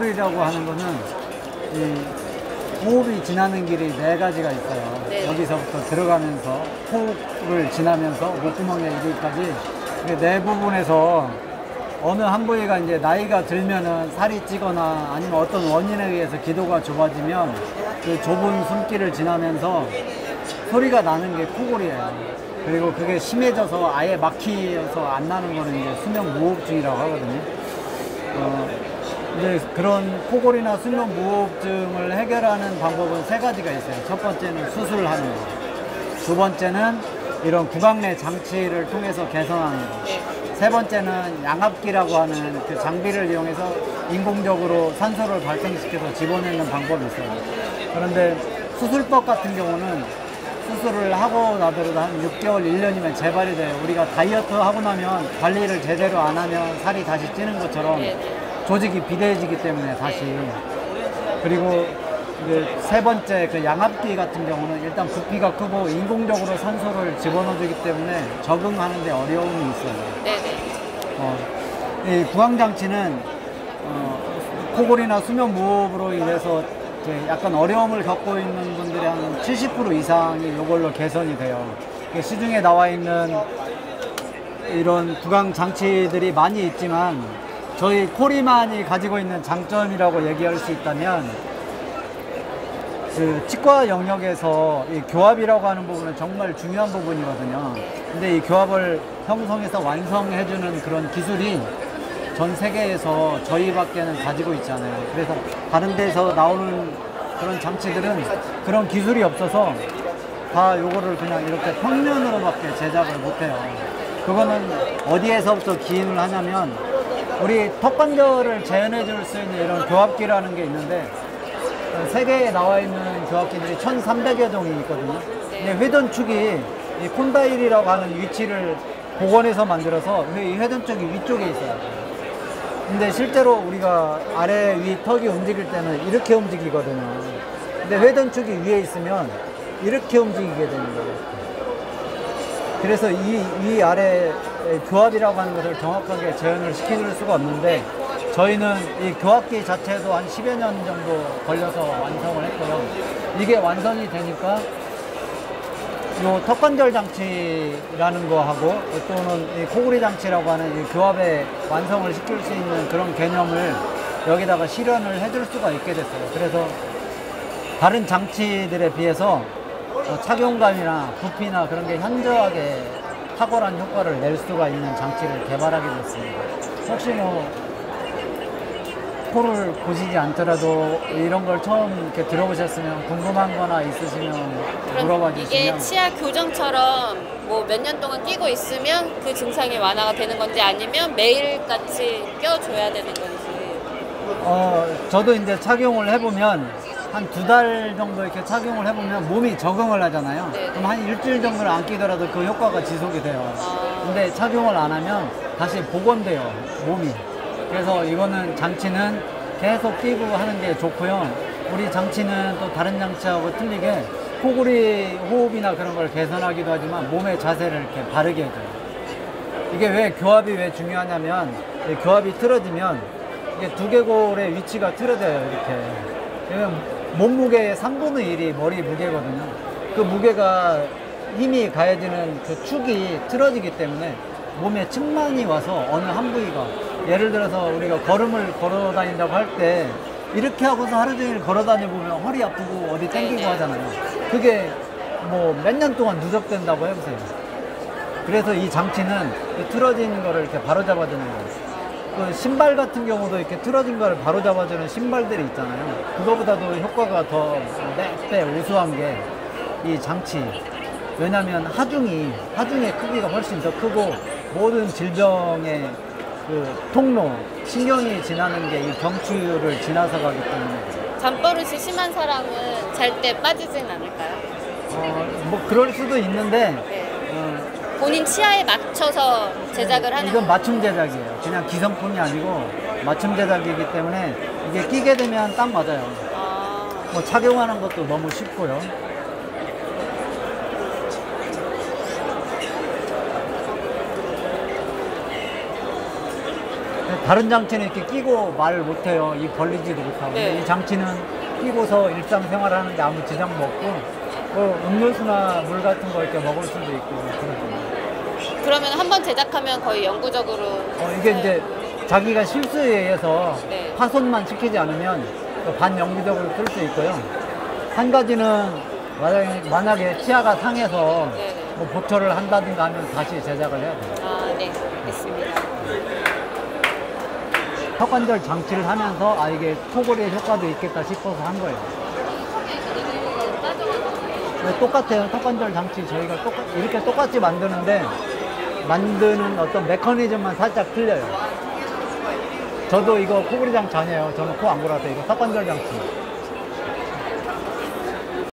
이라고 하는 거는 이 호흡이 지나는 길이 네 가지가 있어요. 네. 여기서부터 들어가면서 호흡을 지나면서 목구멍에 이르기까지 네 부분에서 어느 한 부위가 이제 나이가 들면은 살이 찌거나 아니면 어떤 원인에 의해서 기도가 좁아지면 그 좁은 숨길을 지나면서 소리가 나는 게 코골이에요. 그리고 그게 심해져서 아예 막히어서 안 나는 거는 이제 수면 무호흡증이라고 하거든요. 이제 그런 코골이나 수면 무호흡증을 해결하는 방법은 세 가지가 있어요. 첫 번째는 수술하는 거. 두 번째는 이런 구강내 장치를 통해서 개선하는 거. 세 번째는 양압기라고 하는 그 장비를 이용해서 인공적으로 산소를 발생시켜서 집어내는 방법이 있어요. 그런데 수술법 같은 경우는 수술을 하고 나더라도 한 6개월, 1년이면 재발이 돼요. 우리가 다이어트 하고 나면 관리를 제대로 안 하면 살이 다시 찌는 것처럼 조직이 비대해지기 때문에 다시. 그리고 이제 세 번째 그 양압기 같은 경우는 일단 부피가 크고 인공적으로 산소를 집어넣어주기 때문에 적응하는 데 어려움이 있어요. 이 구강장치는 코골이나 수면 무호흡으로 인해서 약간 어려움을 겪고 있는 분들의 한 70% 이상이 이걸로 개선이 돼요. 시중에 나와 있는 이런 구강 장치들이 많이 있지만 저희 코리만이 가지고 있는 장점이라고 얘기할 수 있다면 그 치과 영역에서 이 교합이라고 하는 부분은 정말 중요한 부분이거든요. 근데 이 교합을 형성해서 완성해주는 그런 기술이 전 세계에서 저희밖에는 가지고 있지 않아요. 그래서 다른 데서 나오는 그런 장치들은 그런 기술이 없어서 다 요거를 그냥 이렇게 평면으로밖에 제작을 못해요. 그거는 어디에서부터 기인을 하냐면 우리 턱관절을 재현해 줄 수 있는 이런 교합기라는 게 있는데 세계에 나와 있는 교합기들이 1300여 종이 있거든요. 근데 회전축이 이 콘다일이라고 하는 위치를 복원해서 만들어서 이 회전축이 위쪽에 있어요. 근데 실제로 우리가 아래 위 턱이 움직일 때는 이렇게 움직이거든요. 근데 회전축이 위에 있으면 이렇게 움직이게 되는 거예요. 그래서 이 아래 교합이라고 하는 것을 정확하게 재현을 시켜줄 수가 없는데 저희는 이 교합기 자체도 한 10여 년 정도 걸려서 완성을 했고요. 이게 완성이 되니까 요 턱관절 장치라는 거하고 또는 이 코골이 장치라고 하는 이 교합의 완성을 시킬 수 있는 그런 개념을 여기다가 실현을 해줄 수가 있게 됐어요. 그래서 다른 장치들에 비해서 착용감이나 부피나 그런 게 현저하게 탁월한 효과를 낼 수가 있는 장치를 개발하게 됐습니다. 혹시 뭐 코를 고시지 않더라도 이런 걸 처음 이렇게 들어보셨으면 궁금한 거나 있으시면 물어봐 주시면. 이게 치아 교정처럼 뭐 몇 년 동안 끼고 있으면 그 증상이 완화가 되는 건지 아니면 매일같이 껴줘야 되는 건지. 저도 이제 착용을 해보면 한 2달 정도 이렇게 착용을 해보면 몸이 적응을 하잖아요. 네네. 그럼 한 일주일 정도를 안 끼더라도 그 효과가 지속이 돼요. 근데 착용을 안 하면 다시 복원돼요, 몸이. 그래서 이거는 장치는 계속 끼고 하는 게 좋고요. 우리 장치는 또 다른 장치하고 틀리게 코골이 호흡이나 그런 걸 개선하기도 하지만 몸의 자세를 이렇게 바르게 해줘요. 이게 왜 교합이 왜 중요하냐면 교합이 틀어지면 이게 두개골의 위치가 틀어져요. 이렇게. 왜냐면 몸무게의 3분의 1이 머리 무게거든요. 그 무게가 힘이 가해지는 그 축이 틀어지기 때문에 몸에 측만이 와서 어느 한 부위가, 예를 들어서 우리가 걸음을 걸어 다닌다고 할 때 이렇게 하고서 하루 종일 걸어 다녀보면 허리 아프고 어디 땡기고 하잖아요. 그게 뭐 몇 년 동안 누적된다고 해보세요. 그래서 이 장치는 이 틀어진 거를 이렇게 바로잡아주는 거예요. 그 신발 같은 경우도 이렇게 틀어진 거를 바로잡아주는 신발들이 있잖아요. 그거보다도 효과가 더 몇 배 우수한 게 이 장치. 왜냐면 하중의 크기가 훨씬 더 크고 모든 질병의 그 통로, 신경이 지나는 게 이 경추를 지나서 가기 때문에. 잠버릇이 심한 사람은 잘 때 빠지진 않을까요? 뭐 그럴 수도 있는데 본인 치아에 맞춰서 제작을 하는. 이건 맞춤 제작이에요. 그냥 기성품이 아니고 맞춤 제작이기 때문에 이게 끼게 되면 딱 맞아요. 뭐 착용하는 것도 너무 쉽고요. 다른 장치는 이렇게 끼고 말을 못해요. 입 벌리지도 못하고. 네. 근데 이 장치는 끼고서 일상생활 하는데 아무 지장도 없고, 음료수나 물 같은 거 이렇게 먹을 수도 있고, 그렇죠. 그러면 한 번 제작하면 거의 영구적으로 이게 이제 자기가 실수에 의해서 네. 파손만 시키지 않으면 반영구적으로 쓸 수 있고요. 한 가지는 만약에 치아가 상해서 네네. 뭐 보철을 한다든가 하면 다시 제작을 해야 돼요. 아, 네, 알겠습니다. 턱관절 장치를 하면서 이게 토골의 효과도 있겠다 싶어서 한 거예요. 똑같아요. 턱관절 장치 저희가 이렇게 똑같이 만드는데 만드는 어떤 메커니즘만 살짝 틀려요. 저도 이거 코골이 장치 아니에요. 저는 코 안 골아서 이거 턱관절 장치.